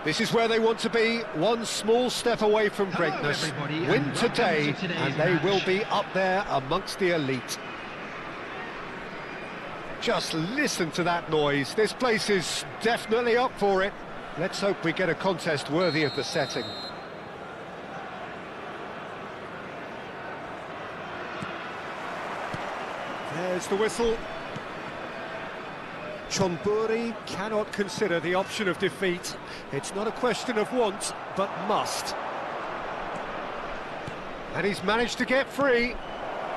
This is where they want to be, one small step away from greatness. Win today, and they will be up there amongst the elite. Just listen to that noise. This place is definitely up for it. Let's hope we get a contest worthy of the setting. There's the whistle. Chonburi cannot consider the option of defeat. It's not a question of want, but must. And he's managed to get free.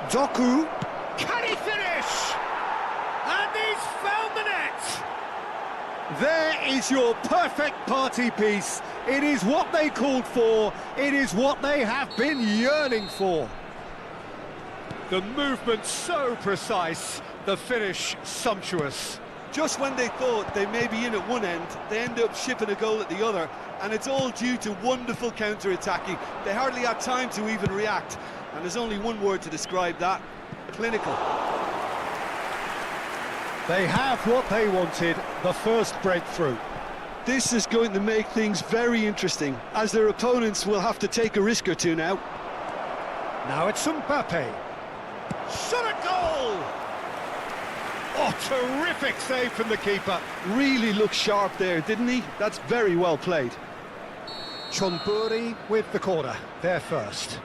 Doku. Can he finish? And he's found the net! There is your perfect party piece. It is what they called for. It is what they have been yearning for. The movement so precise, the finish sumptuous. Just when they thought they may be in at one end, they end up shipping a goal at the other, and it's all due to wonderful counter-attacking. They hardly had time to even react, and there's only one word to describe that: clinical. They have what they wanted, the first breakthrough. This is going to make things very interesting, as their opponents will have to take a risk or two now. Now it's Mbappe. Shot a goal! Oh, terrific save from the keeper. Really looked sharp there, didn't he? That's very well played. Chonburi with the corner, there first.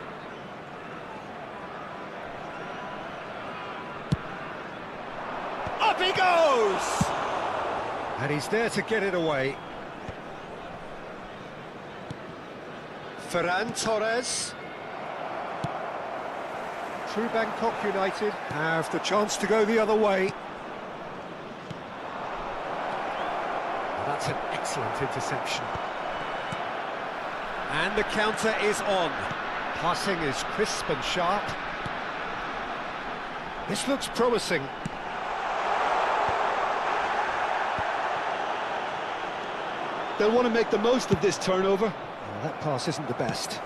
Up he goes! And he's there to get it away. Ferran Torres. True Bangkok United have the chance to go the other way. That's an excellent interception. And the counter is on. Passing is crisp and sharp. This looks promising. They'll want to make the most of this turnover. Oh, that pass isn't the best.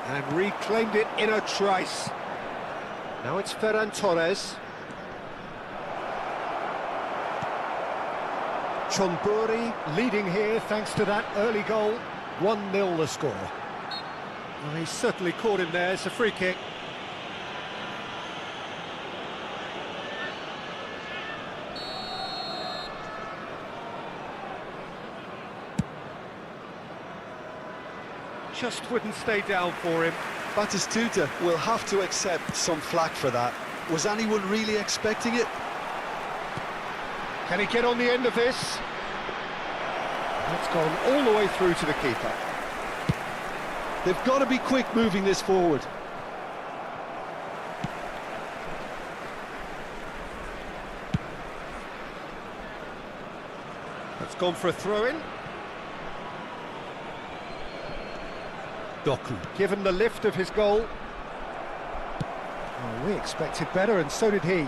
And reclaimed it in a trice. Now it's Ferran Torres. Chonburi leading here thanks to that early goal. 1-0 the score. Well, he certainly caught him there. It's a free kick. Just wouldn't stay down for him. Batistuta will have to accept some flack for that. Was anyone really expecting it? Can he get on the end of this? That's gone all the way through to the keeper. They've got to be quick moving this forward. That's gone for a throw-in. Doku, given the lift of his goal. Oh, we expected better, and so did he.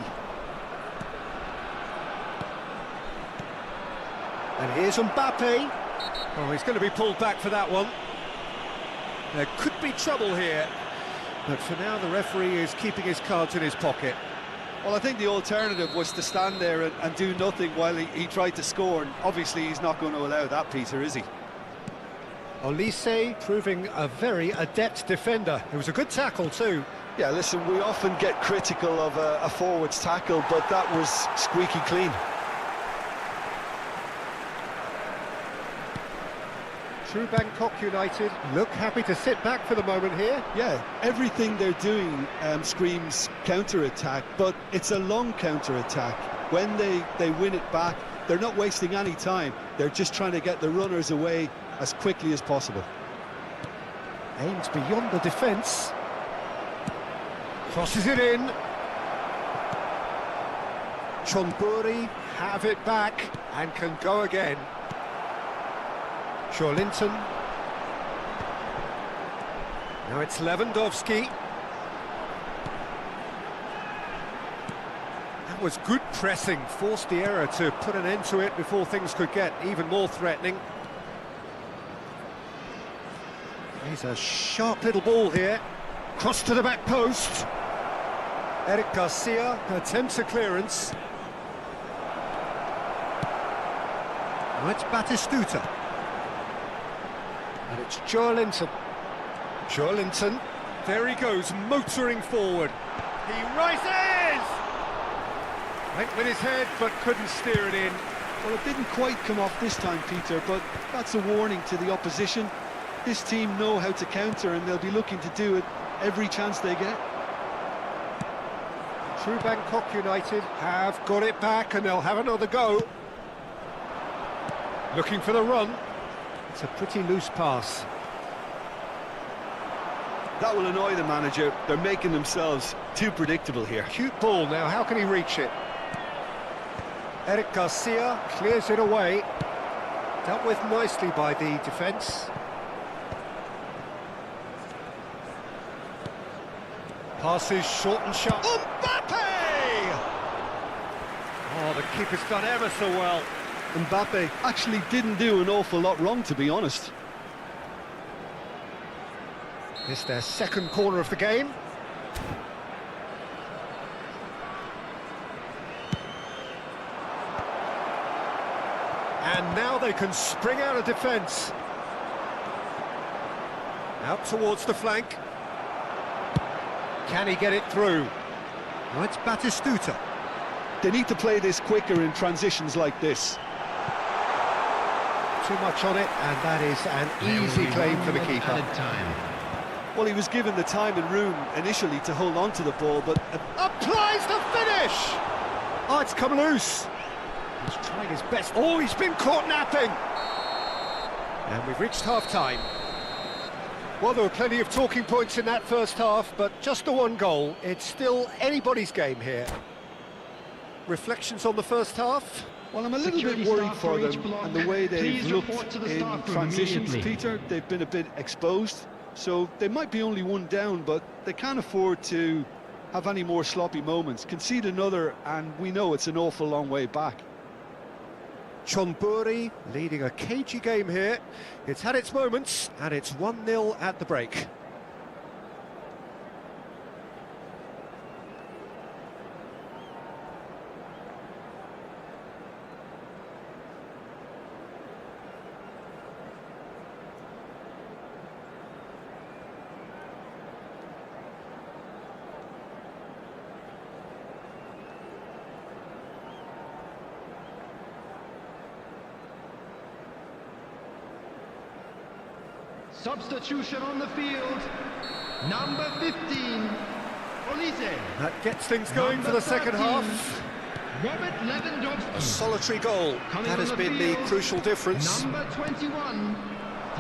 And here's Mbappe. Oh, he's going to be pulled back for that one. There could be trouble here, but for now the referee is keeping his cards in his pocket. Well, I think the alternative was to stand there and do nothing while he tried to score, and obviously he's not going to allow that, Peter, is he? Olise proving a very adept defender. It was a good tackle too. Yeah, listen, we often get critical of a forward's tackle, but that was squeaky clean. True Bangkok United look happy to sit back for the moment here. Yeah, everything they're doing screams counter-attack, but it's a long counter-attack. When they win it back, they're not wasting any time. They're just trying to get the runners away as quickly as possible. Aims beyond the defence. Crosses it in. Chonburi have it back and can go again. Linton. Now it's Lewandowski. That was good pressing, forced the error to put an end to it before things could get even more threatening. He's a sharp little ball here. Cross to the back post. Eric Garcia attempts a clearance. Now it's Batistuta. And it's Joelinton. Joelinton. There he goes, motoring forward. He rises! Went with his head, but couldn't steer it in. Well, it didn't quite come off this time, Peter, but that's a warning to the opposition. This team know how to counter, and they'll be looking to do it every chance they get. True Bangkok United have got it back, and they'll have another go. Looking for the run. It's a pretty loose pass. That will annoy the manager. They're making themselves too predictable here. Cute ball now, how can he reach it? Eric Garcia clears it away. Dealt with nicely by the defence. Passes short and sharp. Mbappe! Oh, the keeper's done ever so well. Mbappe actually didn't do an awful lot wrong, to be honest. It's their second corner of the game. And now they can spring out of defence. Out towards the flank. Can he get it through? Now it's Batistuta. They need to play this quicker in transitions like this. Too much on it, and that is an easy claim for the keeper. Well, he was given the time and room initially to hold on to the ball, but... Applies the finish! Oh, it's come loose. He's trying his best. Oh, he's been caught napping! And we've reached half-time. Well, there were plenty of talking points in that first half, but just the one goal. It's still anybody's game here. Reflections on the first half? Well, I'm a little bit worried for them and the way they've looked in transitions, Peter. They've been a bit exposed, so they might be only one down, but they can't afford to have any more sloppy moments. Concede another, and we know it's an awful long way back. Chonburi leading a cagey game here. It's had its moments, and it's 1-0 at the break. Substitution on the field, number 15, Olise. That gets things going for the second half. Robert Lewandowski. A solitary goal, that has been the crucial difference. Number 21,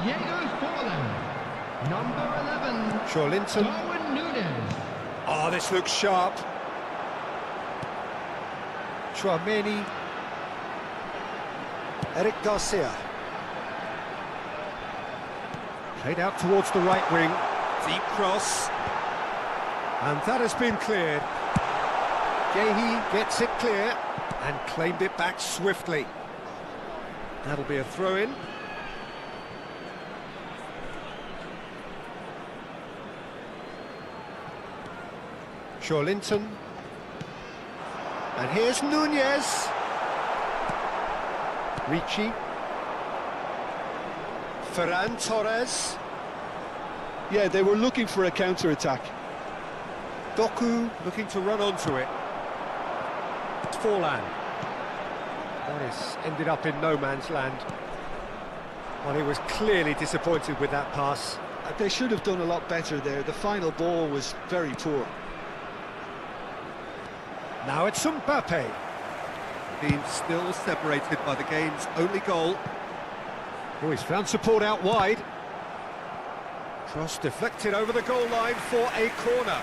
Diego Forlan. Number 11, Joelinton. Darwin Núñez. Oh, this looks sharp. Chouameni. Eric Garcia. Played out towards the right wing, deep cross, and that has been cleared. Gehi gets it clear and claimed it back swiftly. That'll be a throw-in. Joelinton, and here's Núñez. Ricci. Ferran Torres. Yeah, they were looking for a counter-attack. Doku looking to run onto it. Forlan. That has ended up in no man's land. Well, he was clearly disappointed with that pass. They should have done a lot better there. The final ball was very poor. Now it's Mbappe. Being still separated by the game's only goal. Oh, he's found support out wide. Cross deflected over the goal line for a corner.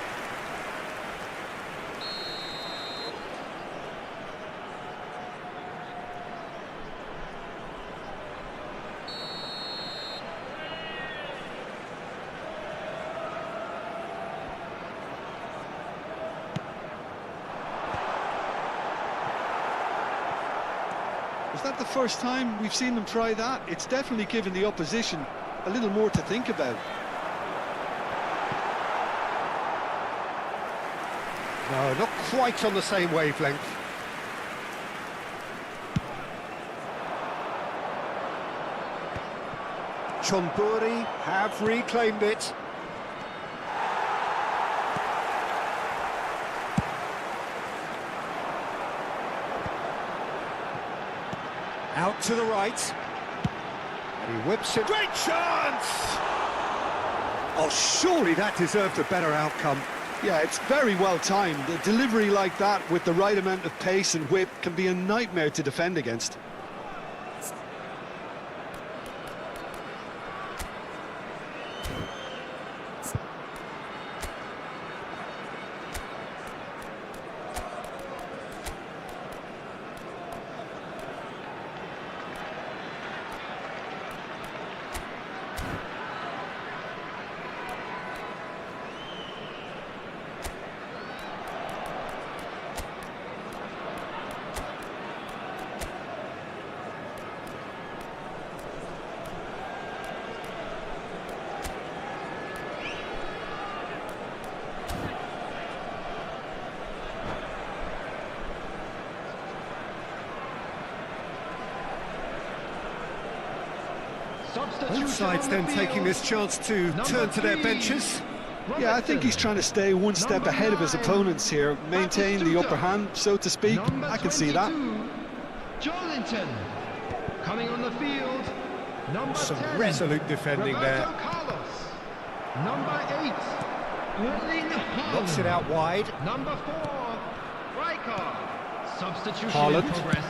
Is that the first time we've seen them try that? It's definitely given the opposition a little more to think about. No, not quite on the same wavelength. Chonburi have reclaimed it. Out to the right. And he whips it. Great chance! Oh, surely that deserved a better outcome. Yeah, it's very well timed. A delivery like that with the right amount of pace and whip can be a nightmare to defend against. Both sides then taking this chance to turn to their benches. Yeah, I think he's trying to stay one step ahead of his opponents here, maintain the upper hand, so to speak. I can see that. Jolinton coming on the field. Number Some 10, resolute defending there. Roberto Carlos. Number 8, Erling Haaland. Knocks it out wide. Number 4, Riker. Substitution in Haaland. progress.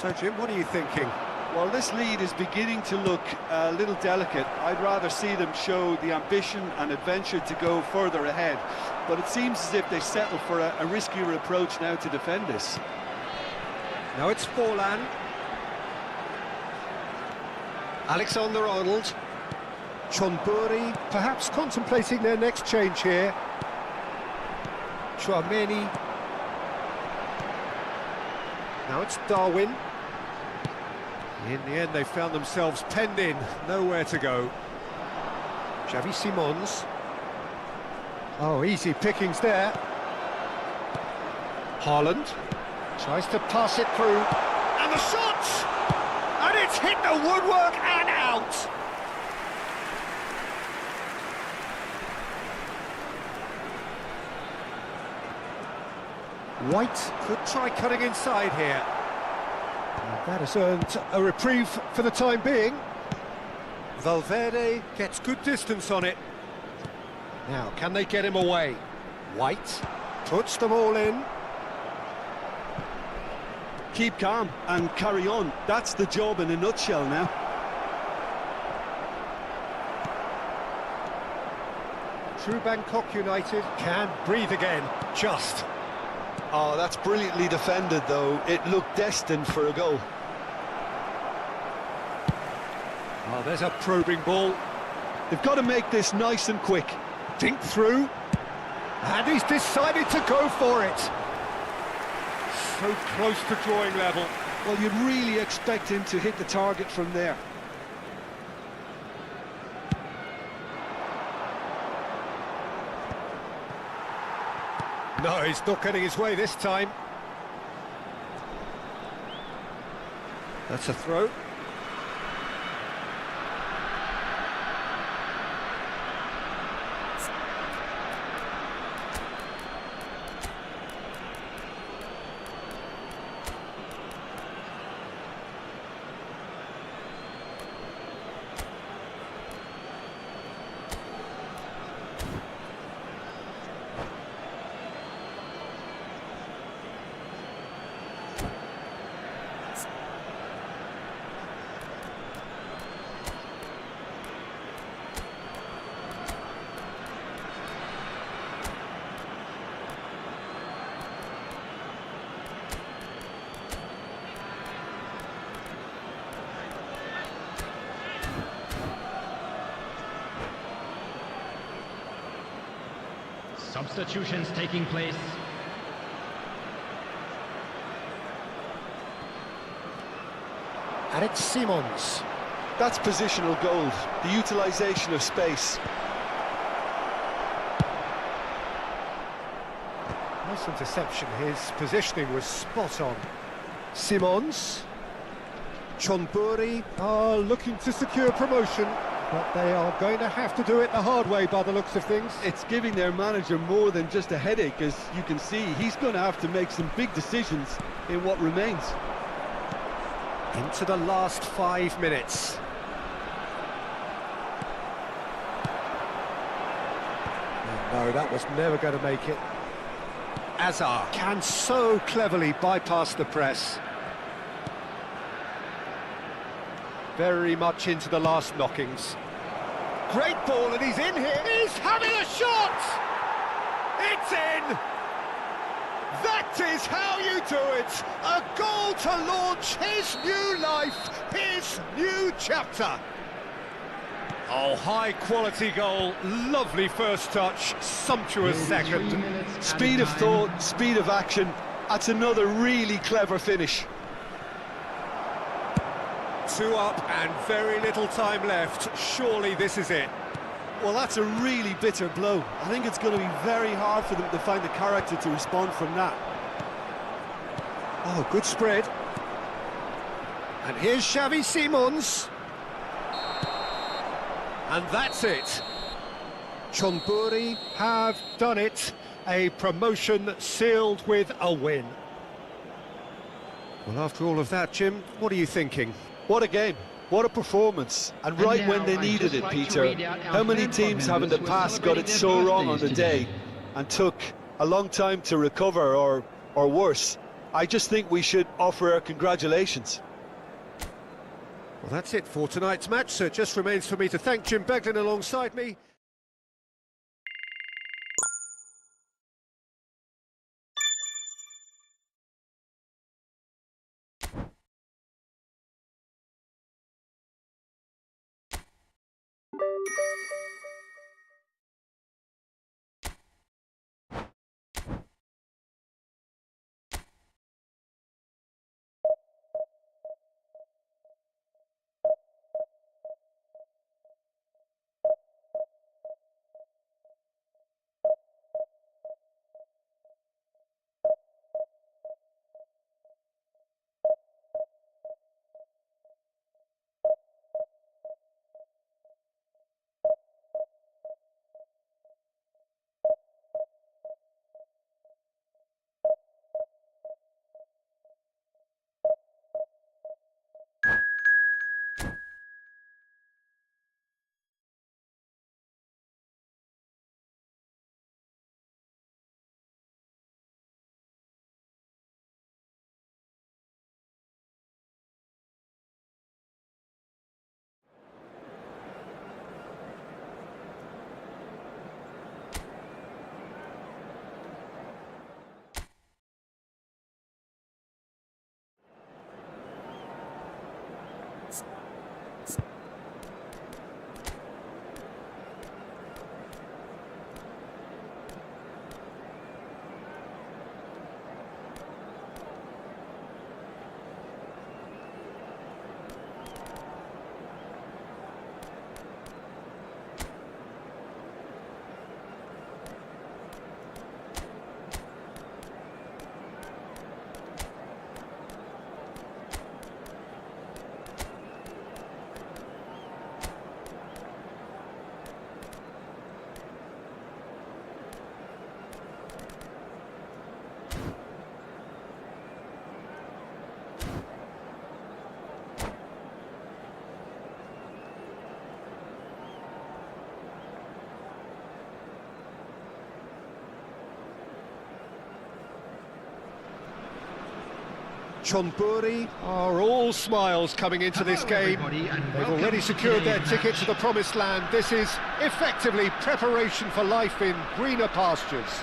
So, Jim, what are you thinking? Well, this lead is beginning to look a little delicate. I'd rather see them show the ambition and adventure to go further ahead. But it seems as if they settle for a riskier approach now to defend this. Now it's Forlan. Alexander-Arnold. Chonburi, perhaps contemplating their next change here. Chouameni. Now it's Darwin. In the end, they found themselves penned in, nowhere to go. Xavi Simons. Oh, easy pickings there. Haaland tries to pass it through. And the shot! And it's hit the woodwork and out! White could try cutting inside here. And that has earned a reprieve for the time being. Valverde gets good distance on it. Now, can they get him away? White puts them all in. Keep calm and carry on. That's the job in a nutshell now. True Bangkok United can breathe again, just. Oh, that's brilliantly defended, though. It looked destined for a goal. Oh, there's a probing ball. They've got to make this nice and quick. Dink through. And he's decided to go for it. So close to drawing level. Well, you'd really expect him to hit the target from there. No, he's not getting his way this time. That's a throw. Substitutions taking place. And it's Simons. That's positional gold, the utilisation of space. Nice interception, his positioning was spot on. Simons. Chonburi are looking to secure promotion, but they are going to have to do it the hard way by the looks of things. It's giving their manager more than just a headache, as you can see. He's going to have to make some big decisions in what remains. Into the last 5 minutes. No, that was never going to make it. Azar can so cleverly bypass the press. Very much into the last knockings. Great ball, and he's in here. He's having a shot! It's in! That is how you do it! A goal to launch his new life, his new chapter. Oh, high-quality goal, lovely first touch, sumptuous second. Speed of thought, speed of action. That's another really clever finish. 2 up and very little time left. Surely this is it. Well, that's a really bitter blow. I think it's going to be very hard for them to find the character to respond from that. Oh, good spread. And here's Xavi Simons. And that's it. Chonburi have done it. A promotion sealed with a win. Well, after all of that, Jim, what are you thinking? What a game, what a performance, and right when they needed it, Peter. How many teams have in the past got it so wrong on the day and took a long time to recover, or worse? I just think we should offer our congratulations. Well, that's it for tonight's match, so it just remains for me to thank Jim Beglin alongside me. Chonburi are all smiles coming into this game. They've already secured their ticket to the promised land. This is effectively preparation for life in greener pastures.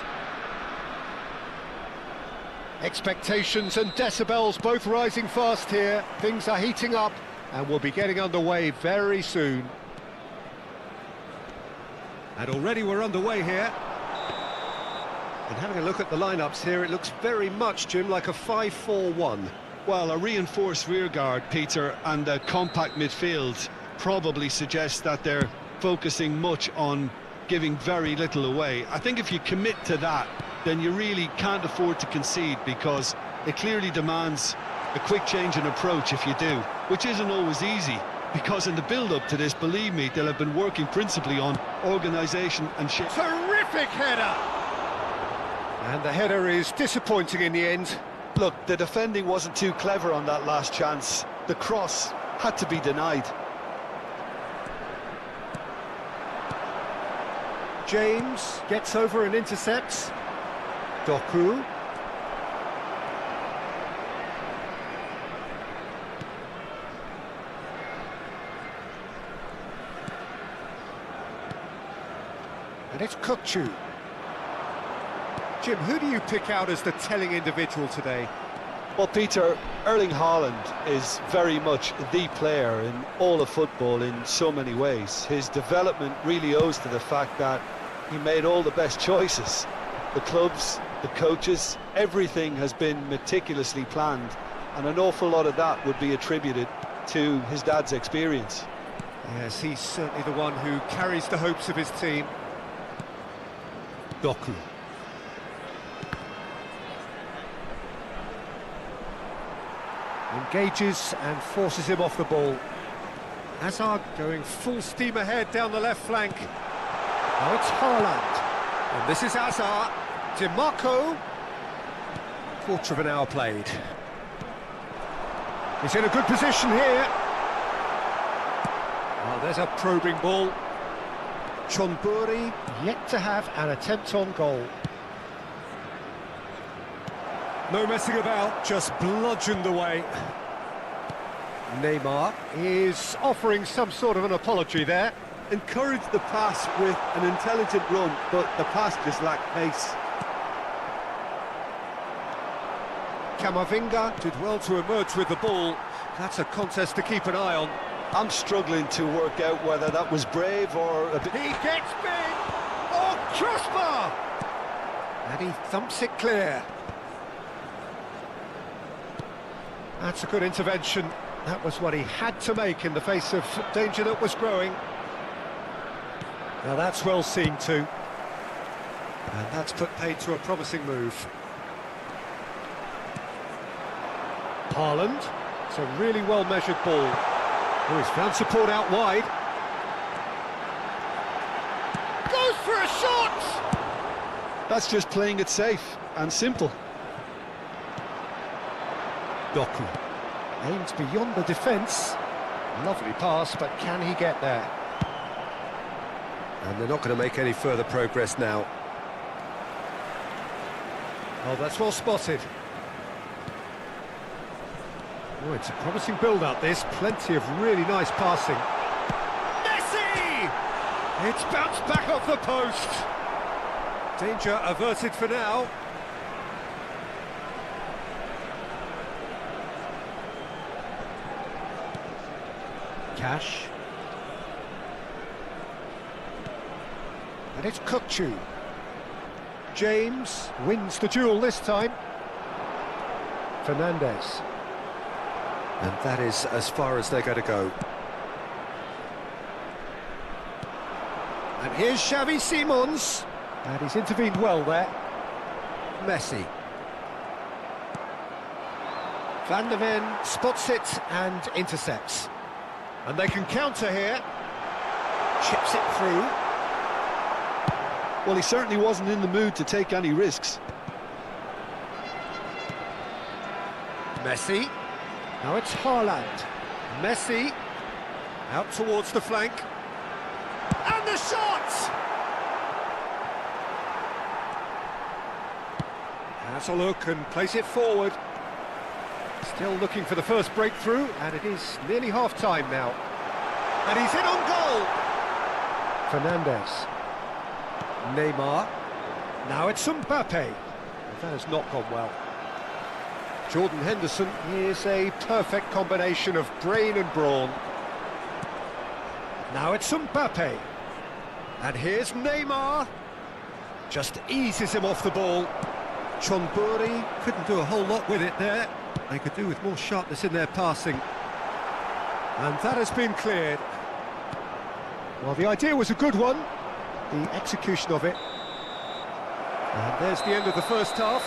Expectations and decibels both rising fast here. Things are heating up and we'll be getting underway very soon. And already we're underway here. And having a look at the lineups here, it looks very much, Jim, like a 5-4-1. Well, a reinforced rearguard, Peter, and a compact midfield. probably suggests that they're focusing much on giving very little away. I think if you commit to that, then you really can't afford to concede, because it clearly demands a quick change in approach if you do, which isn't always easy, because in the build-up to this, believe me, they'll have been working principally on organisation and shape. Terrific header! And the header is disappointing in the end. Look, the defending wasn't too clever on that last chance. The cross had to be denied. James gets over and intercepts. Doku. And it's Kukçu. Jim, who do you pick out as the telling individual today? Well, Peter, Erling Haaland is very much the player in all of football in so many ways. His development really owes to the fact that he made all the best choices. The clubs, the coaches, everything has been meticulously planned, and an awful lot of that would be attributed to his dad's experience. Yes, he's certainly the one who carries the hopes of his team. Doku. Engages and forces him off the ball. Hazard going full steam ahead down the left flank. Now it's Haaland. And this is Hazard. DiMarco. Quarter of an hour played. He's in a good position here. Oh, there's a probing ball. Chonburi yet to have an attempt on goal. No messing about, just bludgeoned away. Neymar is offering some sort of an apology there. Encouraged the pass with an intelligent run, but the pass just lacked pace. Camavinga did well to emerge with the ball. That's a contest to keep an eye on. I'm struggling to work out whether that was brave or a bit... He gets big! Oh, crossbar! And he thumps it clear. That's a good intervention. That was what he had to make in the face of danger that was growing. Now that's well seen too. And that's put paid to a promising move. Haaland. It's a really well-measured ball. Oh, he's found support out wide. Goes for a shot! That's just playing it safe and simple. Doku aims beyond the defence. Lovely pass, but can he get there? And they're not going to make any further progress now. Oh, that's well spotted. Oh, it's a promising build-up, this. Plenty of really nice passing. Messi! It's bounced back off the post. Danger averted for now. Cash. And it's Kukçu. James wins the duel this time. Fernandes. And that is as far as they're going to go. And here's Xavi Simons. And he's intervened well there. Messi. Van der Ven spots it and intercepts. And they can counter here. Chips it through. Well, he certainly wasn't in the mood to take any risks. Messi. Now it's Haaland. Messi. Out towards the flank. And the shot! Has a look and plays it forward. Still looking for the first breakthrough, and it is nearly half-time now. And he's in on goal! Fernandes. Neymar. Now it's Mbappe. That has not gone well. Jordan Henderson is a perfect combination of brain and brawn. Now it's Mbappe. And here's Neymar. Just eases him off the ball. Chonburi couldn't do a whole lot with it there. They could do with more sharpness in their passing. And that has been cleared. Well, the idea was a good one, the execution of it. And there's the end of the first half.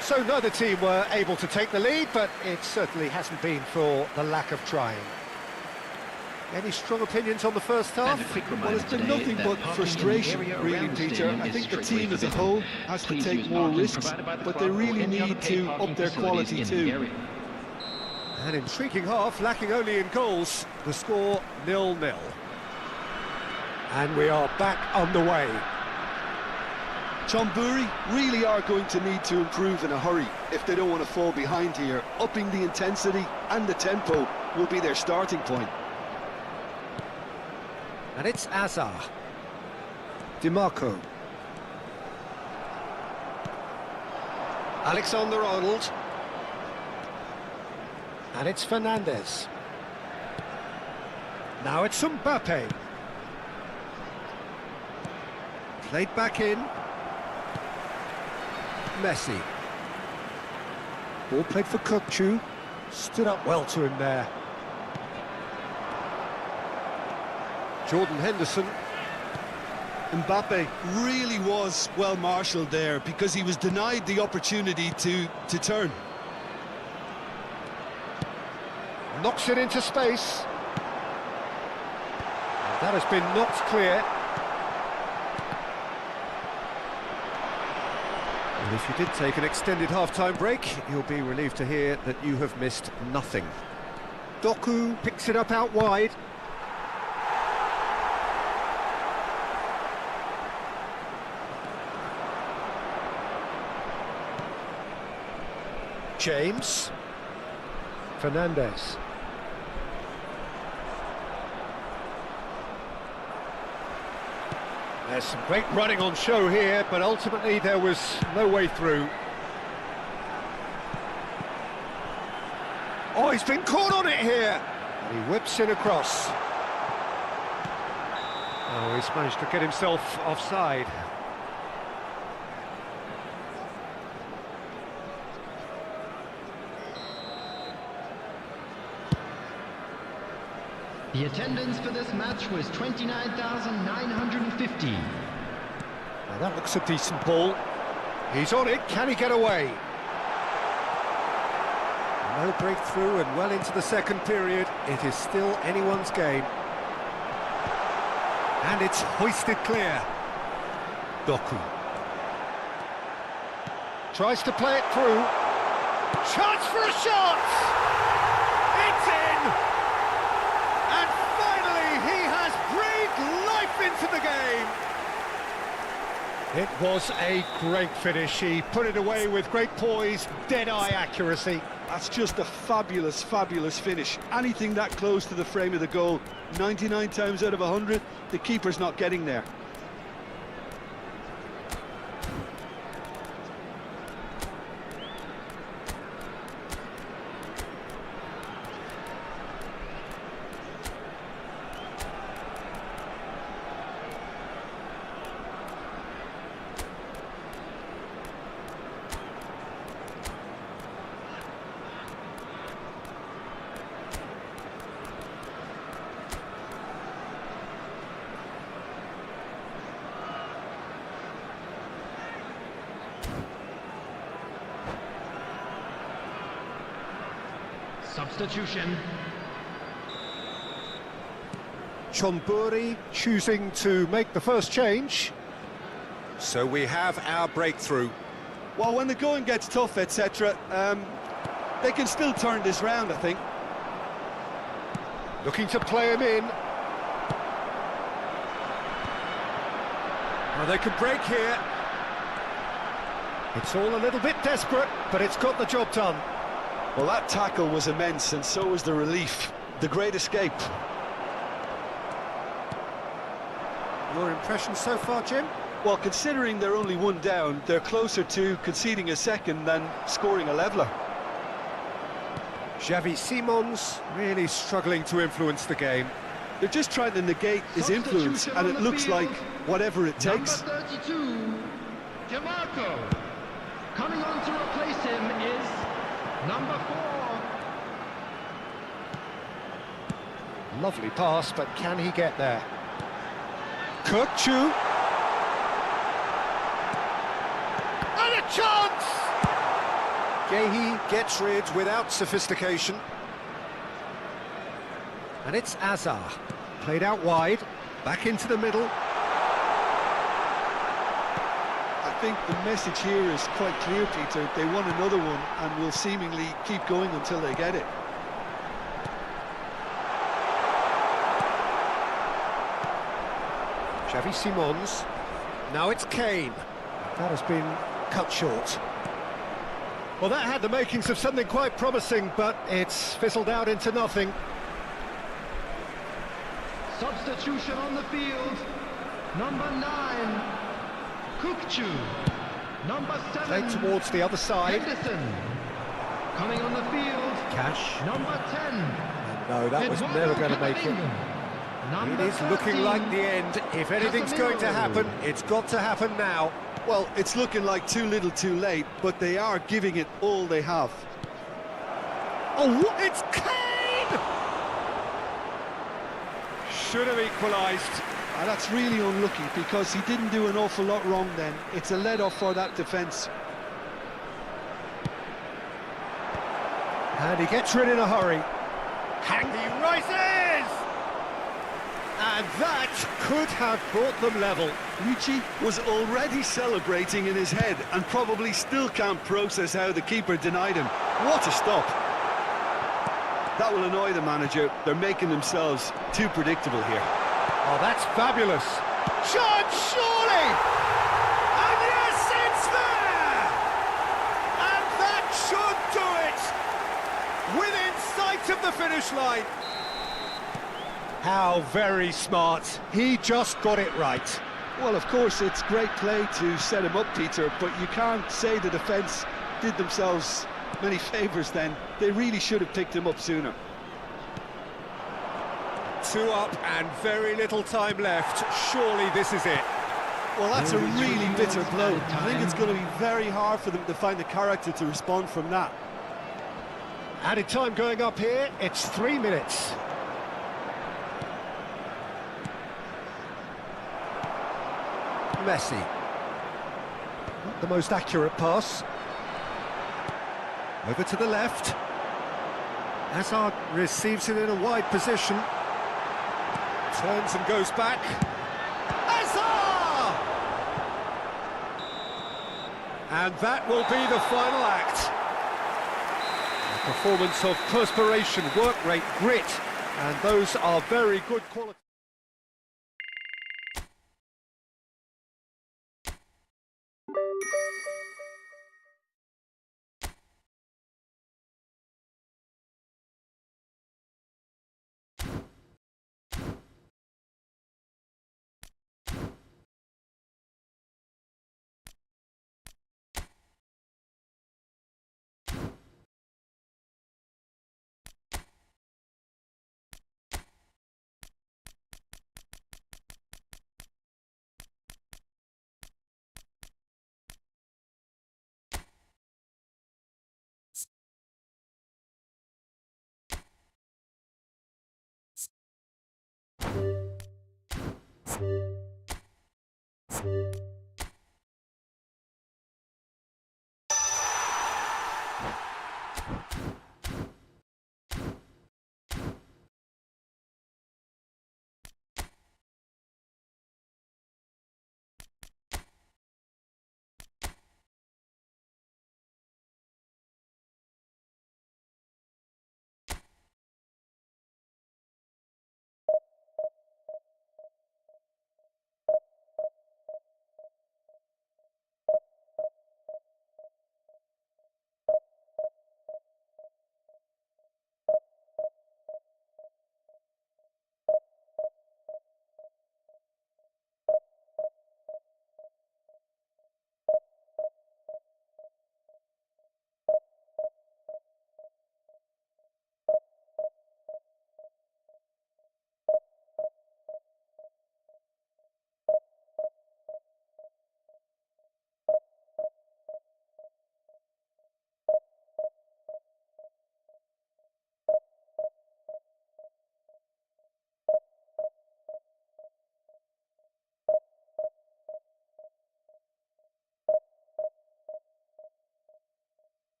So neither team were able to take the lead, but it certainly hasn't been for the lack of trying. Any strong opinions on the first half? Well, it's been nothing but frustration, really, Peter. I think the team as a whole has to take more risks, but they really need to up their quality too. An intriguing half, lacking only in goals. The score 0-0. And we are back underway. Chonburi really are going to need to improve in a hurry if they don't want to fall behind here. Upping the intensity and the tempo will be their starting point. And it's Azar. DiMarco. Alexander-Arnold. And it's Fernandez. Now it's Mbappe. Played back in. Messi. Ball played for Kokchu. Stood up well to him there. Jordan Henderson. Mbappe really was well marshalled there because he was denied the opportunity to turn. Knocks it into space. And that has been knocked clear. And if you did take an extended half-time break, you'll be relieved to hear that you have missed nothing. Doku picks it up out wide. James. Fernandez. There's some great running on show here, but ultimately there was no way through. Oh, he's been caught on it here. And he whips it across. Oh, he's managed to get himself offside. The attendance for this match was 29,950. Now that looks a decent ball. He's on it, can he get away? No breakthrough and well into the second period. It is still anyone's game. And it's hoisted clear. Doku. Tries to play it through. Chance for a shot! It's in! And finally he has breathed life into the game! It was a great finish. He put it away with great poise, dead-eye accuracy. That's just a fabulous, fabulous finish. Anything that close to the frame of the goal, 99 times out of 100, the keeper's not getting there. Substitution. Chonburi choosing to make the first change. So we have our breakthrough. Well, when the going gets tough, etc., they can still turn this round, I think. Looking to play him in. Well, they could break here. It's all a little bit desperate, but it's got the job done. Well, that tackle was immense, and so was the relief. The great escape. Your impression so far, Jim? Well, considering they're only one down, they're closer to conceding a second than scoring a leveller. Xavi Simons really struggling to influence the game. They're just trying to negate his influence, and it looks like whatever it takes. Number 32, DiMarco. Coming on to replace him is number 4. Lovely pass, but can he get there? Kirkchu. And a chance! Gehi gets rid without sophistication. And it's Azar. Played out wide, back into the middle. I think the message here is quite clear, Peter. They want another one and will seemingly keep going until they get it. Xavi Simons. Now it's Kane. That has been cut short. Well, that had the makings of something quite promising, but it's fizzled out into nothing. Substitution on the field. Number 9, Kukcu. Number 7, Played towards the other side. Henderson. Coming on the field, Cash. number 10. No, that was never going to make it. It is looking like the end. If anything's going to happen, it's got to happen now. Well, it's looking like too little too late, but they are giving it all they have. Oh, it's Kane! Should have equalised. And that's really unlucky because he didn't do an awful lot wrong then. It's a let-off for that defence. And he gets rid in a hurry. He rises! And that could have brought them level. Ricci was already celebrating in his head and probably still can't process how the keeper denied him. What a stop. That will annoy the manager. They're making themselves too predictable here. Oh, that's fabulous. Chance, surely! And yes, it's there! And that should do it! Within sight of the finish line. How very smart. He just got it right. Well, of course, it's great play to set him up, Peter, but you can't say the defence did themselves many favours then. They really should have picked him up sooner. 2 up and very little time left. Surely this is it. Well, that's a really bitter blow. I think it's going to be very hard for them to find the character to respond from that. Added time going up here. It's 3 minutes. Messi. Not the most accurate pass. Over to the left. Hazard receives it in a wide position. Turns and goes back. Hazard! And that will be the final act. A performance of perspiration, work rate, grit, and those are very good qualities.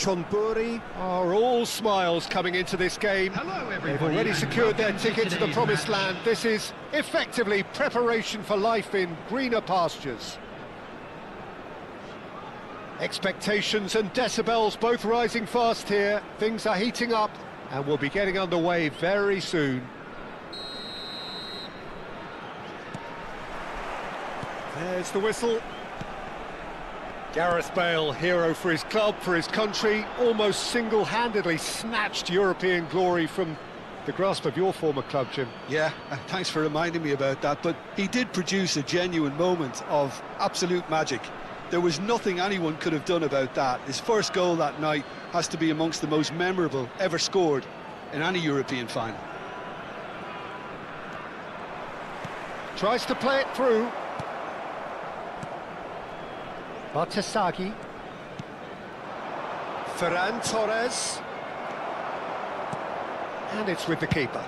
Chonburi are all smiles coming into this game. Hello, everybody. They've already and secured their welcome ticket to the today's promised match. land. This is effectively preparation for life in greener pastures. Expectations and decibels both rising fast here. Things are heating up and we'll be getting underway very soon. There's the whistle. Gareth Bale, hero for his club, for his country, almost single-handedly snatched European glory from the grasp of your former club, Jim. Yeah, thanks for reminding me about that, but he did produce a genuine moment of absolute magic. There was nothing anyone could have done about that. His first goal that night has to be amongst the most memorable ever scored in any European final. Tries to play it through. Batasagi. Ferran Torres. And it's with the keeper.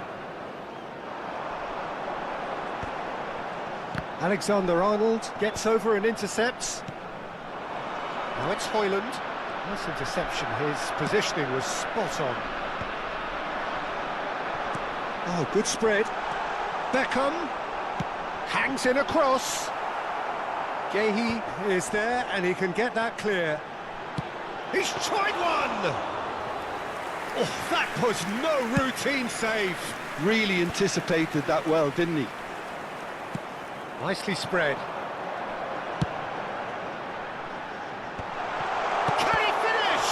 Alexander-Arnold gets over and intercepts. Now it's Højlund. Nice interception, his positioning was spot on. Oh, good spread. Beckham hangs in across. Gehi is there and he can get that clear. He's tried one! Oh, that was no routine save. Really anticipated that well, didn't he? Nicely spread. Can he finish?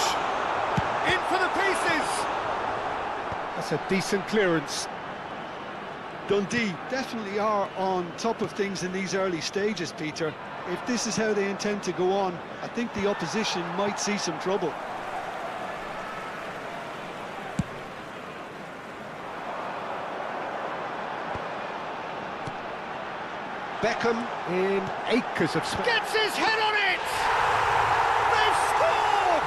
In for the pieces. That's a decent clearance. Dundee definitely are on top of things in these early stages, Peter. If this is how they intend to go on, I think the opposition might see some trouble. Beckham in acres of space. Gets his head on it! They've scored!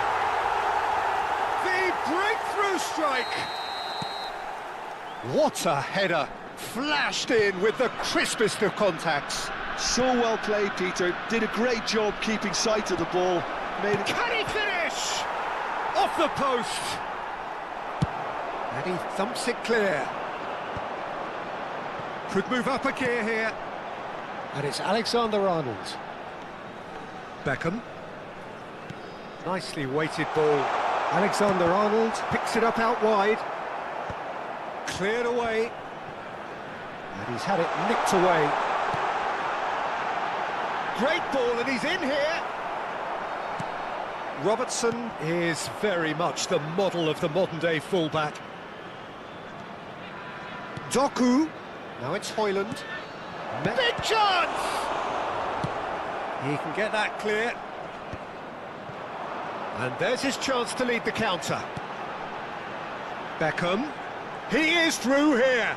The breakthrough strike! What a header! Flashed in with the crispest of contacts. So well played, Peter. Did a great job keeping sight of the ball. Made it... Can he finish? Off the post! And he thumps it clear. Could move up a gear here. And it's Alexander-Arnold. Beckham. Nicely weighted ball. Alexander-Arnold picks it up out wide. Cleared away. And he's had it nicked away. Great ball, and he's in here. Robertson is very much the model of the modern-day fullback. Doku. Now it's Højlund. Big chance! He can get that clear. And there's his chance to lead the counter. Beckham. He is through here.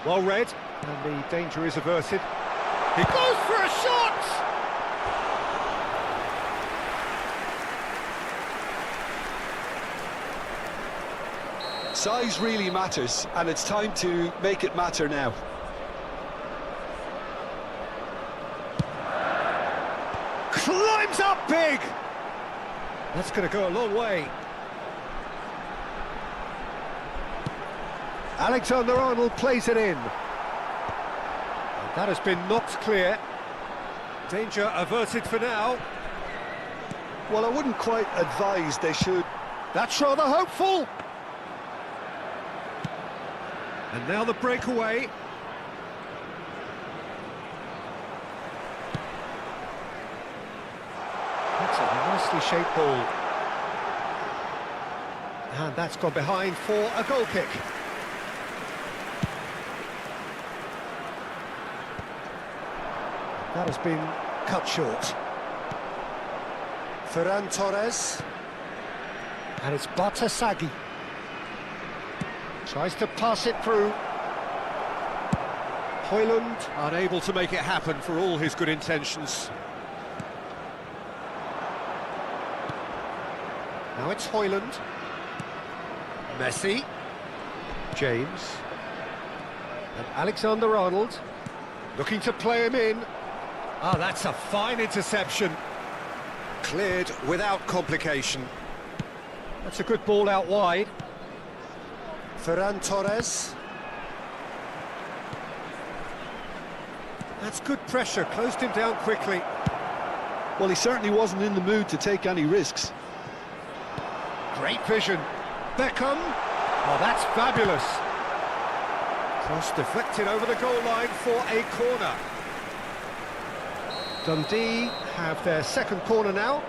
Well read, and the danger is averted. He goes for a shot! Size really matters, and it's time to make it matter now. Climbs up big! That's going to go a long way. Alexander-Arnold plays it in. And that has been knocked clear. Danger averted for now. Well, I wouldn't quite advise they should. That's rather hopeful. And now the breakaway. That's a nicely shaped ball. And that's gone behind for a goal kick. That has been cut short. Ferran Torres. And it's Batasagi. Tries to pass it through. Højlund unable to make it happen for all his good intentions. Now it's Højlund. Messi. James. And Alexander-Arnold. Looking to play him in. Ah, that's a fine interception. Cleared without complication. That's a good ball out wide. Ferran Torres. That's good pressure, closed him down quickly. Well, he certainly wasn't in the mood to take any risks. Great vision. Beckham. Oh, that's fabulous. Cross deflected over the goal line for a corner. Dundee have their second corner now.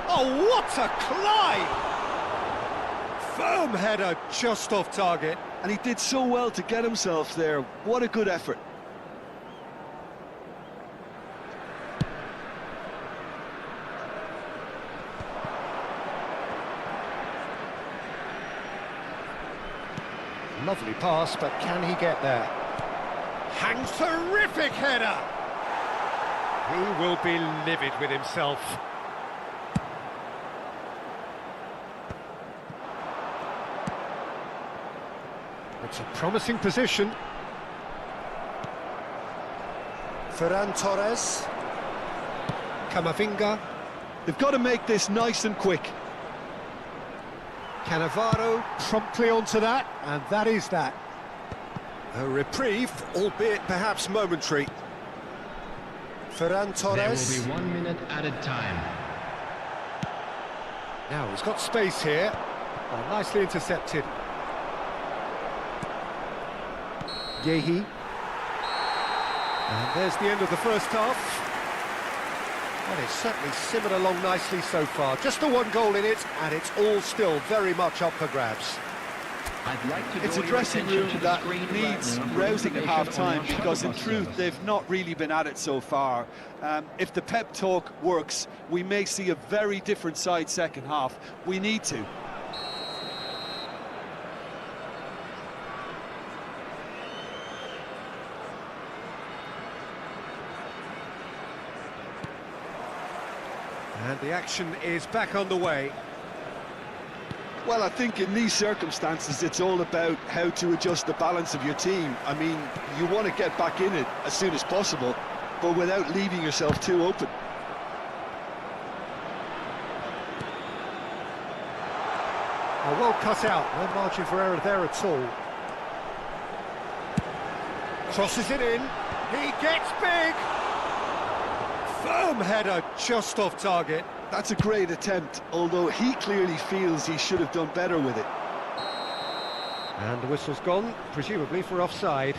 Oh, what a climb! Firm header just off target. And he did so well to get himself there. What a good effort. Lovely pass, but can he get there? Hangs, terrific header! He will be livid with himself. It's a promising position. Ferran Torres. Camavinga. They've got to make this nice and quick. Cannavaro promptly onto that, and that is that. A reprieve, albeit perhaps momentary. Ferran Torres. There will be 1 minute added time. Now he's got space here. Oh, nicely intercepted. Yehi. And there's the end of the first half. Well, it's certainly simmered along nicely so far. Just the one goal in it, and it's all still very much up for grabs. I'd like to It's a dressing room that needs rousing at half-time because, in truth, they've not really been at it so far. If the pep talk works, we may see a very different side second half. We need to. And the action is back on the way. Well, I think in these circumstances, it's all about how to adjust the balance of your team. I mean, you want to get back in it as soon as possible, but without leaving yourself too open. Oh, well cut out, no margin for error there at all. Crosses it in, he gets big! Firm header just off target. That's a great attempt, although he clearly feels he should have done better with it. And the whistle's gone, presumably for offside.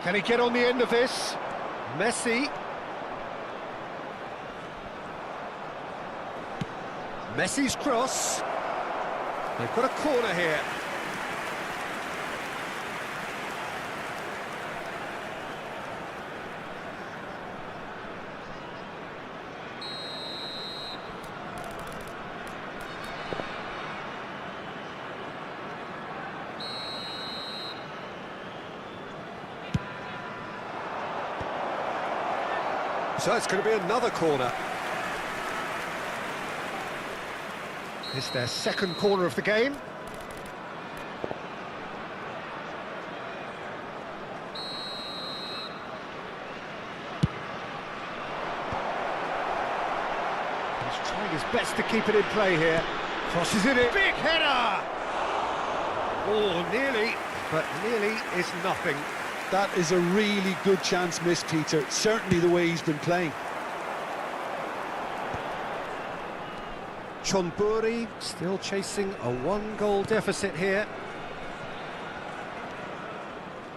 Can he get on the end of this? Messi. Messi's cross. They've got a corner here. So it's going to be another corner. It's their second corner of the game. He's trying his best to keep it in play here. Crosses it in. Big header! Oh, nearly, but nearly is nothing. That is a really good chance missed, Peter. Certainly the way he's been playing. Chonburi still chasing a one-goal deficit here.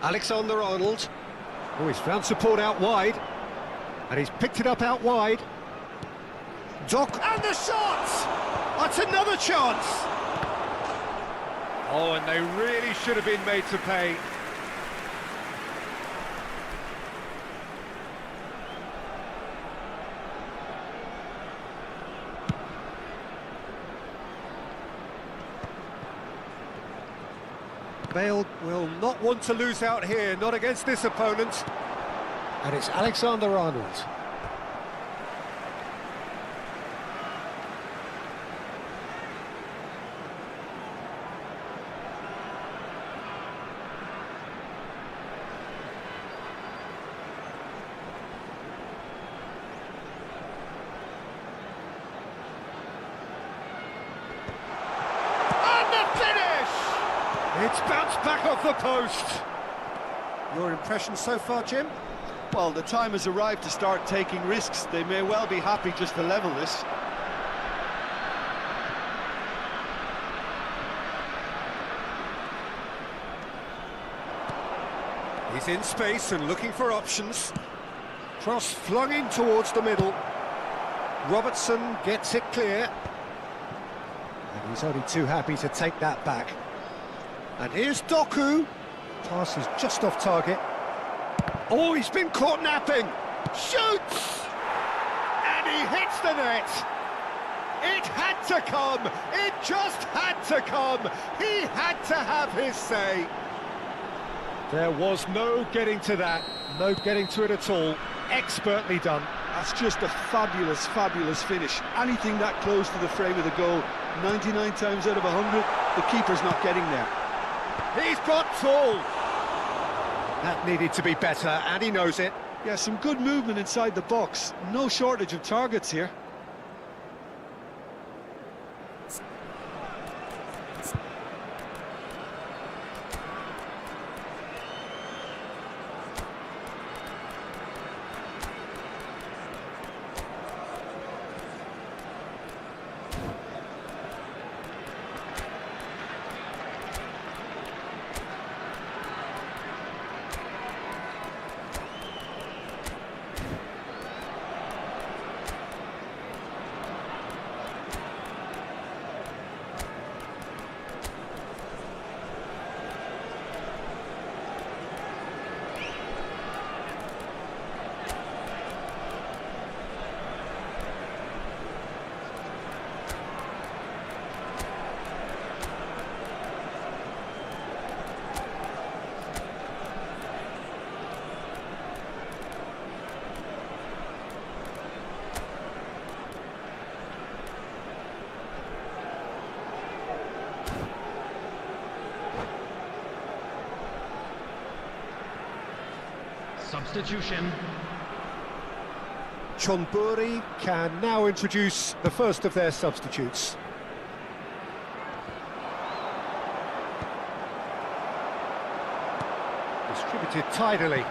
Alexander-Arnold. Oh, he's found support out wide. And he's picked it up out wide. Doc, and the shot! That's another chance! Oh, and they really should have been made to pay. Bale will not want to lose out here, not against this opponent. And it's Alexander-Arnold. It's bounced back off the post. Your impression so far, Jim? Well, the time has arrived to start taking risks. They may well be happy just to level this. He's in space and looking for options. Cross flung in towards the middle. Robertson gets it clear. And he's only too happy to take that back. And here's Doku. Pass is just off target. Oh, he's been caught napping. Shoots! And he hits the net. It had to come. It just had to come. He had to have his say. There was no getting to that. No getting to it at all. Expertly done. That's just a fabulous, fabulous finish. Anything that close to the frame of the goal, 99 times out of 100, the keeper's not getting there. He's got full. That needed to be better, and he knows it. Yeah, some good movement inside the box. No shortage of targets here. Substitution. Chonburi can now introduce the first of their substitutes. Distributed tidily.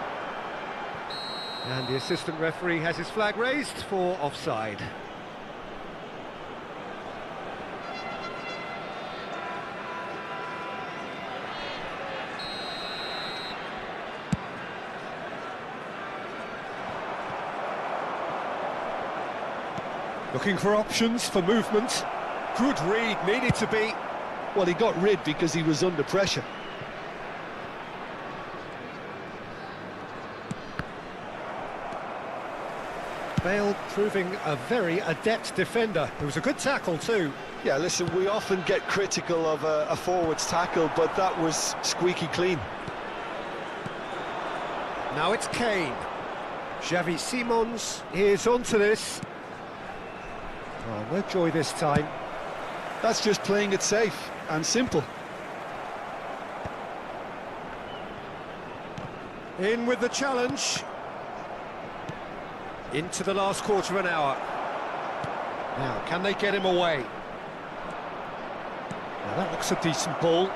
And the assistant referee has his flag raised for offside. Looking for options for movement. Good read, needed to be. Well, he got rid because he was under pressure. Bale proving a very adept defender. It was a good tackle too. Yeah, listen, we often get critical of a forward's tackle, but that was squeaky clean. Now it's Kane. Xavi Simons is onto this. Oh, no joy this time. That's just playing it safe and simple. In with the challenge. Into the last quarter of an hour. Now, can they get him away? Now, that looks a decent ball.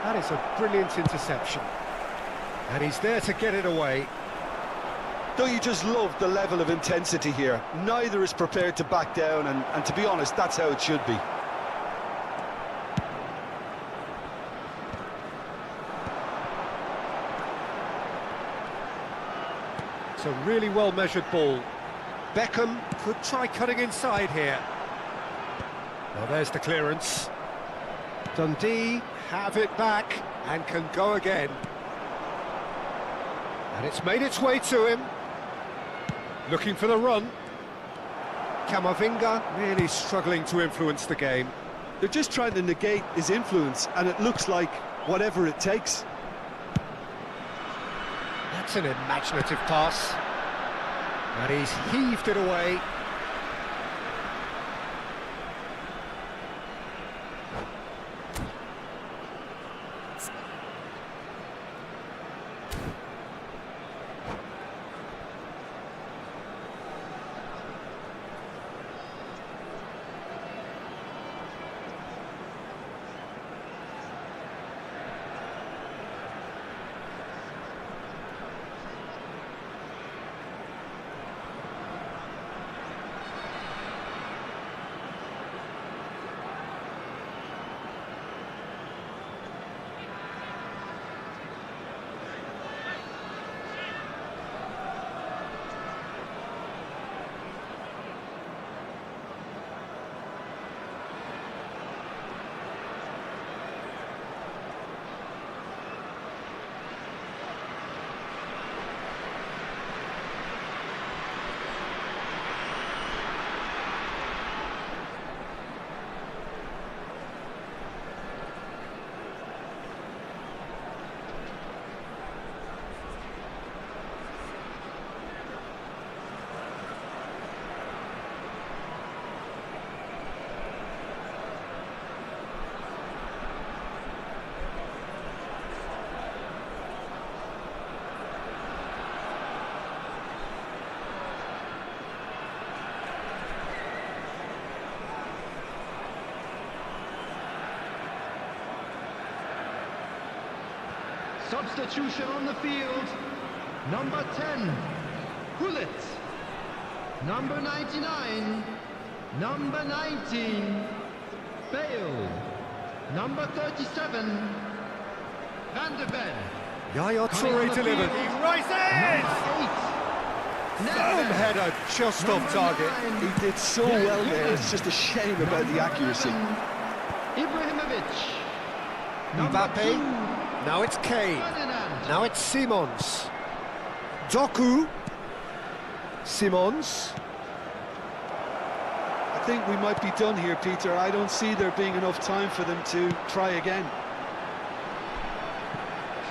That is a brilliant interception. And he's there to get it away. Don't you just love the level of intensity here? Neither is prepared to back down, and to be honest, that's how it should be. It's a really well-measured ball. Beckham could try cutting inside here. Well, there's the clearance. Dundee have it back and can go again. And it's made its way to him. Looking for the run. Camavinga really struggling to influence the game. They're just trying to negate his influence, and it looks like whatever it takes. That's an imaginative pass. And he's heaved it away. Substitution on the field. Number 10, Gullit. Number 99, number 19, Bale. Number 37, Van der Ven. Yaya Toure delivered. He rises! Firm header just off target. He did so well there, it's just a shame about the accuracy. Ibrahimovic. Mbappe. Now it's Kane. Now it's Simons. Doku. Simons. I think we might be done here, Peter. I don't see there being enough time for them to try again.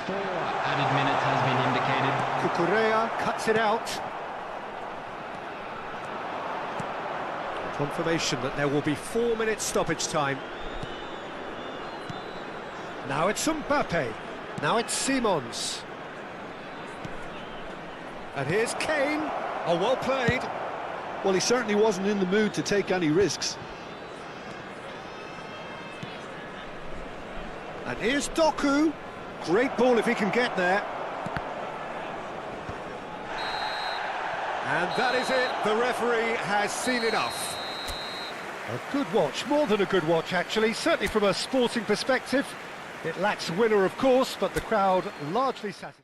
4 added minutes has been indicated. Cucurella cuts it out. Confirmation that there will be 4 minutes stoppage time. Now it's Mbappe. Now it's Simons. And here's Kane. Oh, well played. Well, he certainly wasn't in the mood to take any risks. And here's Doku. Great ball if he can get there. And that is it. The referee has seen enough. A good watch, more than a good watch actually, certainly from a sporting perspective. It lacks winner, of course, but the crowd largely satisfied.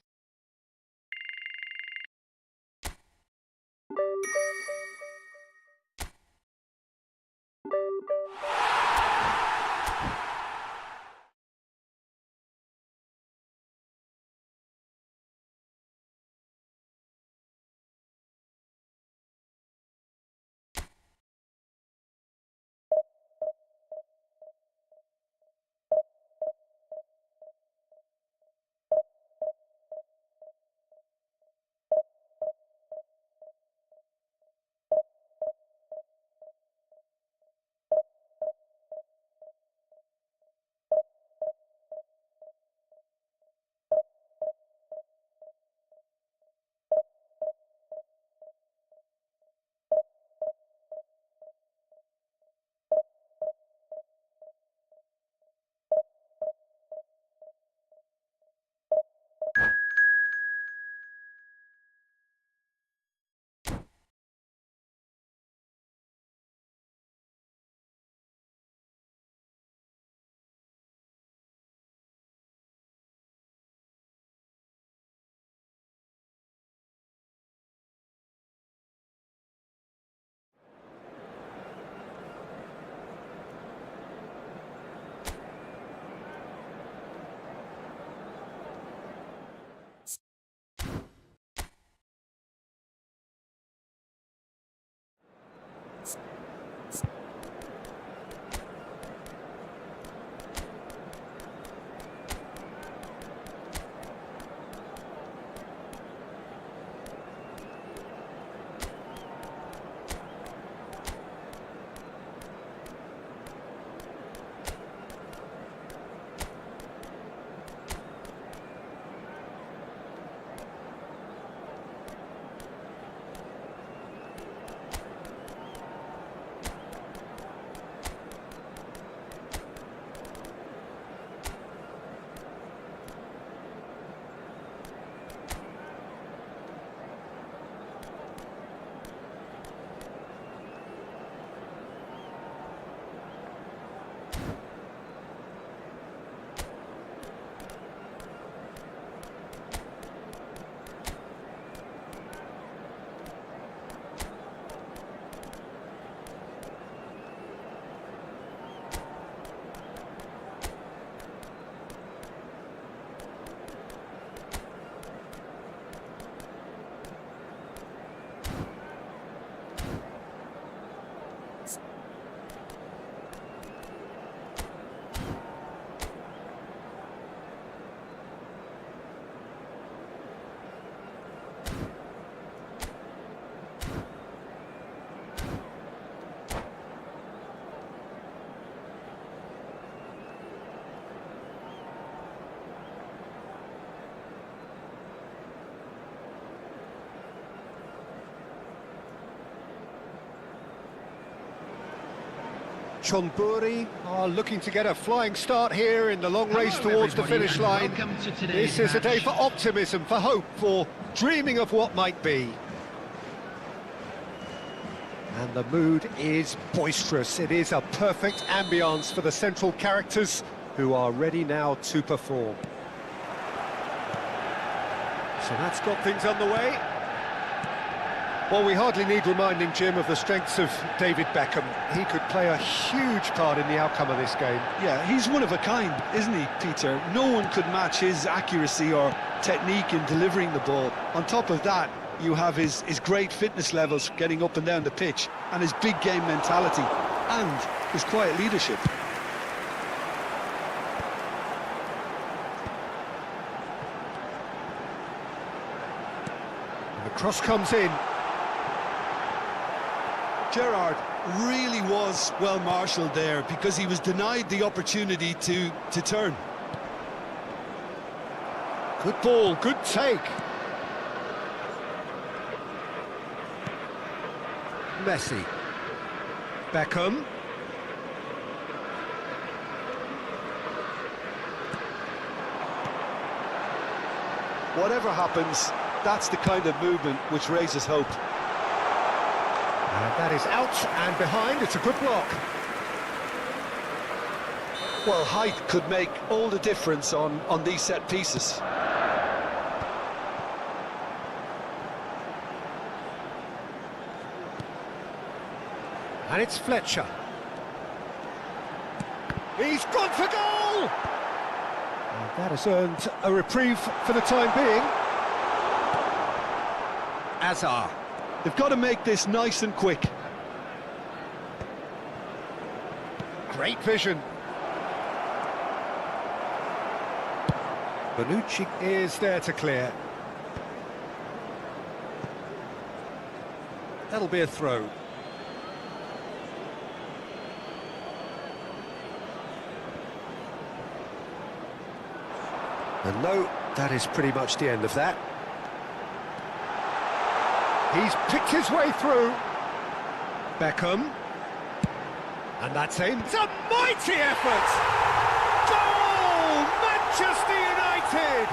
Chonburi are looking to get a flying start here in the long race Hello, towards the everybody, finish and line. welcome to today's This is a day match. for optimism, for hope, for dreaming of what might be. And the mood is boisterous. It is a perfect ambience for the central characters who are ready now to perform. So that's got things underway. Well, we hardly need reminding, Jim, of the strengths of David Beckham. He could play a huge part in the outcome of this game. Yeah, he's one of a kind, isn't he, Peter? No one could match his accuracy or technique in delivering the ball. On top of that, you have his great fitness levels getting up and down the pitch, and his big game mentality, and his quiet leadership. And the cross comes in. Gerrard really was well marshalled there because he was denied the opportunity to turn. Good ball, good take. Messi. Beckham. Whatever happens, that's the kind of movement which raises hope. And that is out and behind. It's a good block. Well, height could make all the difference on these set pieces. And it's Fletcher. He's gone for goal! And that has earned a reprieve for the time being. Azar. They've got to make this nice and quick. Great vision. Bonucci is there to clear. That'll be a throw. And no, that is pretty much the end of that. He's picked his way through. Beckham. And that's in. It's a mighty effort! Goal! Manchester United!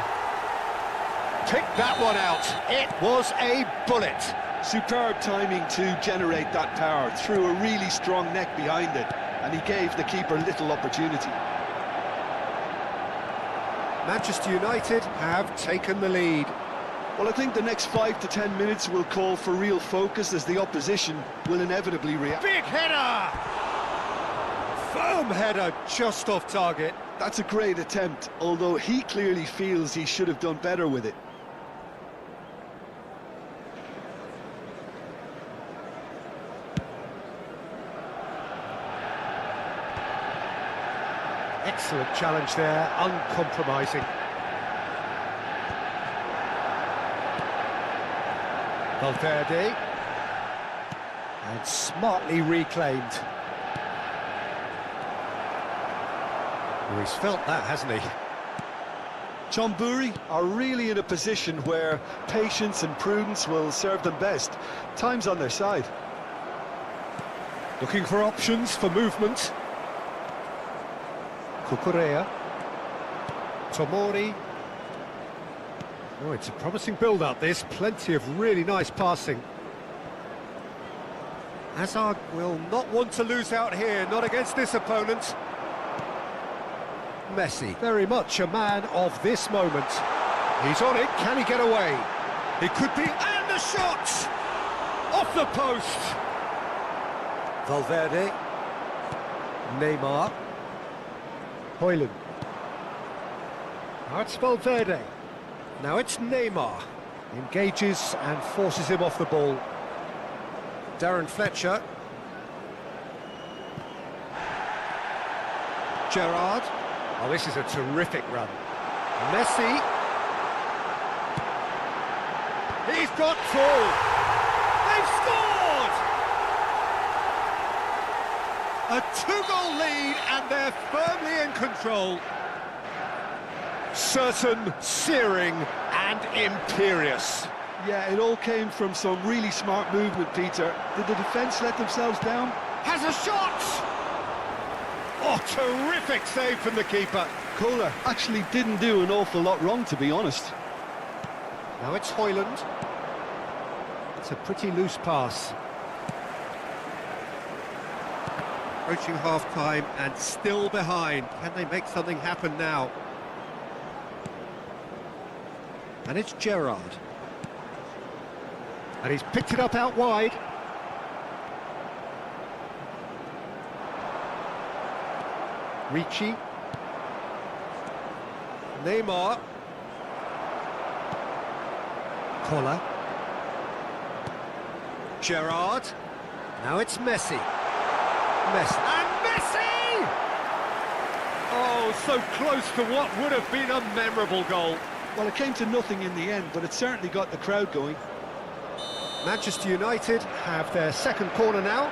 Pick that one out. It was a bullet. Superb timing to generate that power, threw a really strong neck behind it, and he gave the keeper little opportunity. Manchester United have taken the lead. Well, I think the next 5 to 10 minutes will call for real focus as the opposition will inevitably react. Big header! Firm header, just off target. That's a great attempt, although he clearly feels he should have done better with it. Excellent challenge there, uncompromising. Valverde. And smartly reclaimed. Well, he's felt that, hasn't he? Chonburi are really in a position where patience and prudence will serve them best. Time's on their side. Looking for options for movement. Cucurella. Tomori. Oh, it's a promising build-up, this. Plenty of really nice passing. Hazard will not want to lose out here, not against this opponent. Messi, very much a man of this moment. He's on it, can he get away? It could be, and the shot! Off the post! Valverde. Neymar. Højlund. Now it's Valverde. Now it's Neymar. Engages and forces him off the ball. Darren Fletcher. Gerrard. Oh, this is a terrific run. Messi. He's got full. They've scored! A two-goal lead and they're firmly in control. Certain, searing and imperious. Yeah, it all came from some really smart movement, Peter. Did the defence let themselves down? Has a shot! Oh, terrific save from the keeper. Kohler actually didn't do an awful lot wrong, to be honest. Now it's Højlund. It's a pretty loose pass. Approaching half-time and still behind. Can they make something happen now? And it's Gerrard. And he's picked it up out wide. Ricci. Neymar. Kohler. Gerrard. Now it's Messi. Messi. And Messi! Oh, so close to what would have been a memorable goal. Well, it came to nothing in the end, but it certainly got the crowd going. Manchester United have their second corner now.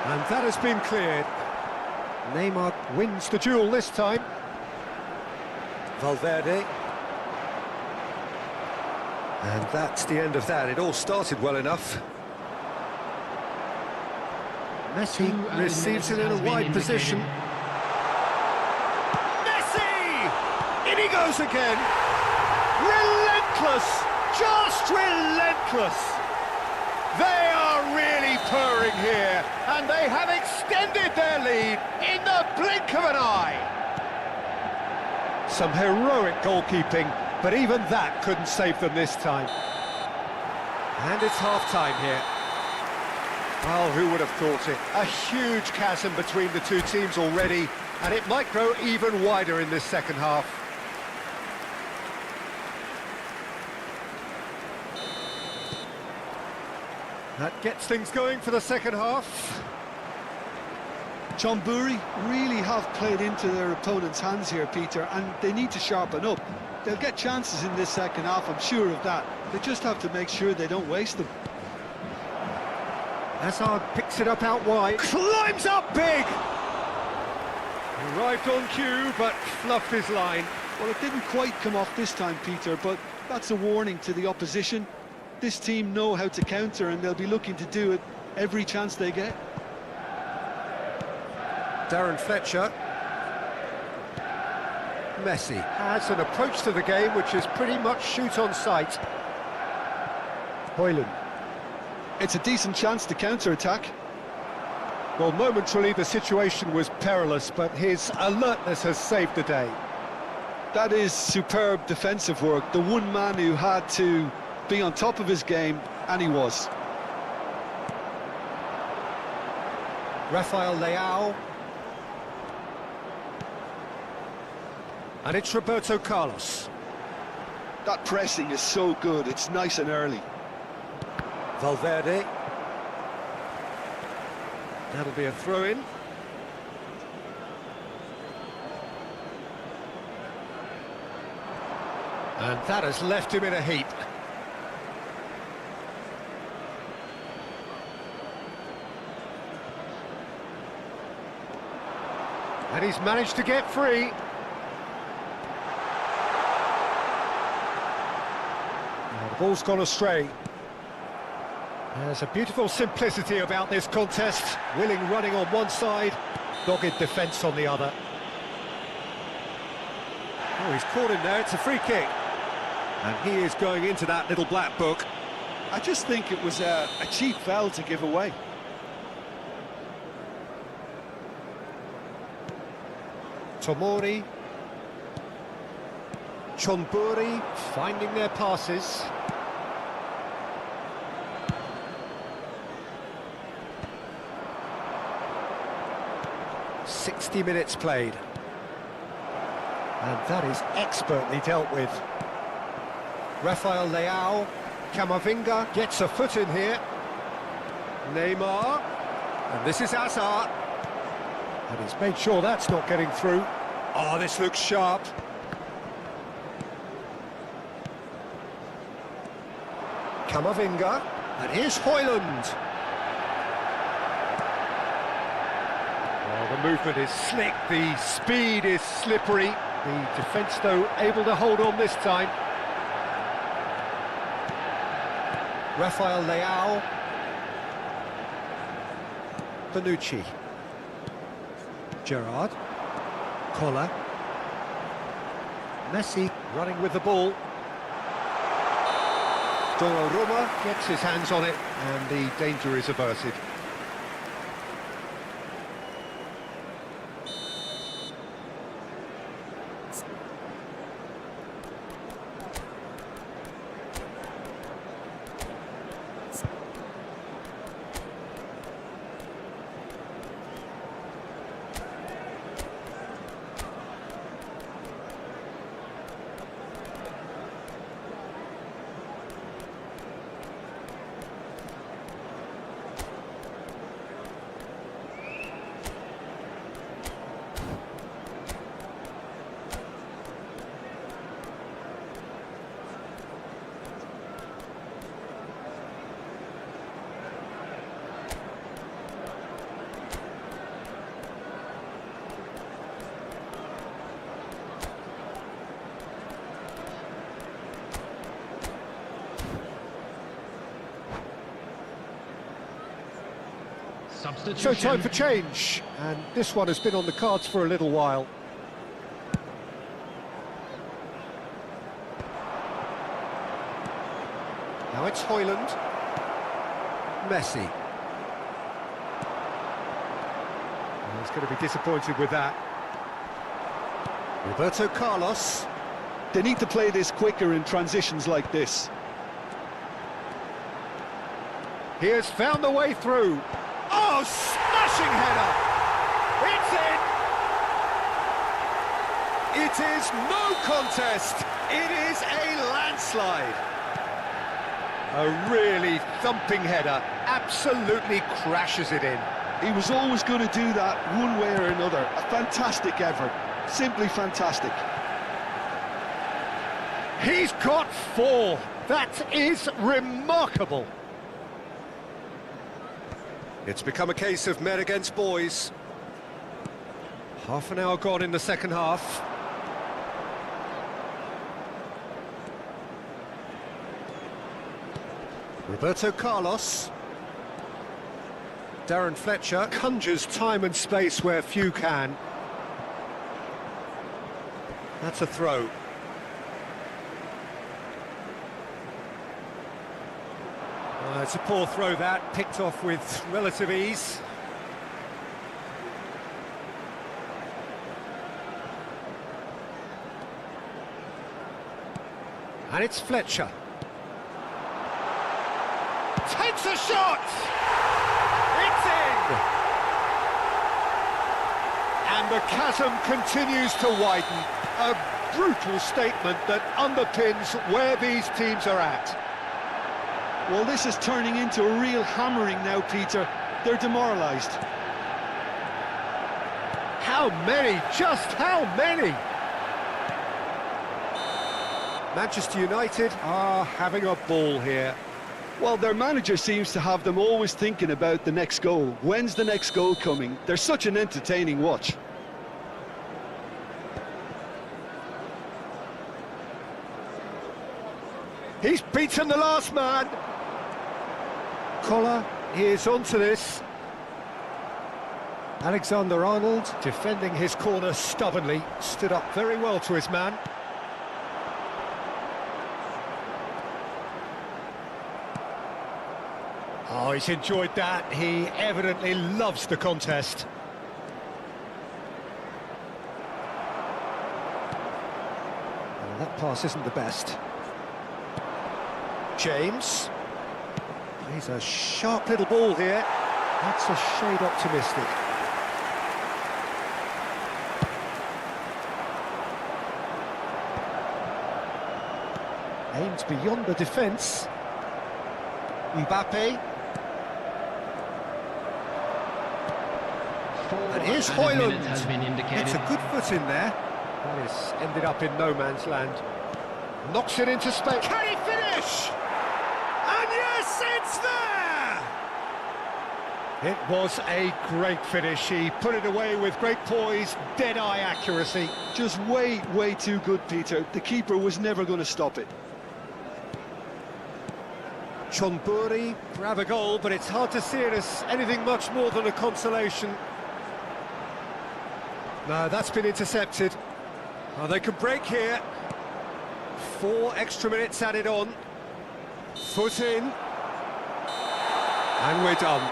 And that has been cleared. Neymar wins the duel this time. Valverde. And that's the end of that. It all started well enough. Messi receives it in a wide position. Messi! In he goes again. Relentless! Just relentless! They are really purring here, and they have extended their lead in the blink of an eye. Some heroic goalkeeping, but even that couldn't save them this time. And it's half-time here. Well, who would have thought it? A huge chasm between the two teams already, and it might grow even wider in this second half. That gets things going for the second half. Chonburi really have played into their opponent's hands here, Peter, and they need to sharpen up. They'll get chances in this second half, I'm sure of that. They just have to make sure they don't waste them. Hazard picks it up out wide, climbs up big! Arrived on cue, but fluffed his line. Well, it didn't quite come off this time, Peter, but that's a warning to the opposition. This team know how to counter, and they'll be looking to do it every chance they get. Darren Fletcher. Messi has an approach to the game which is pretty much shoot on sight. Højlund. It's a decent chance to counter-attack. Well, momentarily the situation was perilous, but his alertness has saved the day. That is superb defensive work. The one man who had to be on top of his game, and he was. Rafael Leão. And it's Roberto Carlos. That pressing is so good, it's nice and early. Valverde. That'll be a throw-in. And that has left him in a heap. And he's managed to get free. Now the ball's gone astray. There's a beautiful simplicity about this contest. Willing running on one side, dogged defence on the other. Oh, he's caught him there, it's a free kick. And he is going into that little black book. I just think it was a cheap foul to give away. Tomori. Chonburi finding their passes. "60 minutes played. And that is expertly dealt with. Rafael Leão. Camavinga gets a foot in here. Neymar. And this is Hazard. And he's made sure that's not getting through. Oh, this looks sharp. Camavinga. And here's Højlund. Oh, the movement is slick, the speed is slippery. The defence, though, able to hold on this time. Rafael Leão. Bonucci. Gerrard. Collar. Messi running with the ball. Donnarumma gets his hands on it, and the danger is averted. So time for change, and this one has been on the cards for a little while. Now it's Højlund. Messi. Well, he's going to be disappointed with that. Roberto Carlos. They need to play this quicker in transitions like this. He has found the way through. Oh, smashing header! It's in! It is no contest. It is a landslide. A really thumping header, absolutely crashes it in. He was always going to do that one way or another. A fantastic effort, simply fantastic. He's got 4. That is remarkable. It's become a case of men against boys. Half an hour gone in the second half. Roberto Carlos. Darren Fletcher conjures time and space where few can. That's a throw. It's a poor throw that, picked off with relative ease. And it's Fletcher. Takes a shot! It's in! And the chasm continues to widen. A brutal statement that underpins where these teams are at. Well, this is turning into a real hammering now, Peter. They're demoralised. How many? Just how many? Manchester United are having a ball here. Well, their manager seems to have them always thinking about the next goal. When's the next goal coming? They're such an entertaining watch. He's beaten the last man. Collar is onto this. Alexander-Arnold defending his corner stubbornly, stood up very well to his man. Oh, he's enjoyed that. He evidently loves the contest. Well, that pass isn't the best. James. He's a sharp little ball here. That's a shade optimistic. Aimed beyond the defence. Mbappe. And here's Højlund. It's a good foot in there. That is ended up in no man's land. Knocks it into space. Can he finish? And yes, it's there! It was a great finish. He put it away with great poise, dead-eye accuracy. Just way, way too good, Peter. The keeper was never going to stop it. Chonburi grab a goal, but it's hard to see it as anything much more than a consolation. No, that's been intercepted. Oh, they can break here. 4 extra minutes added on. Foot in. And we're done.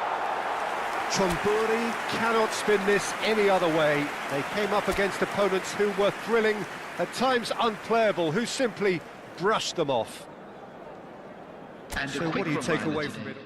Chonburi cannot spin this any other way. They came up against opponents who were thrilling, at times unplayable, who simply brushed them off. And So what do you take away from it?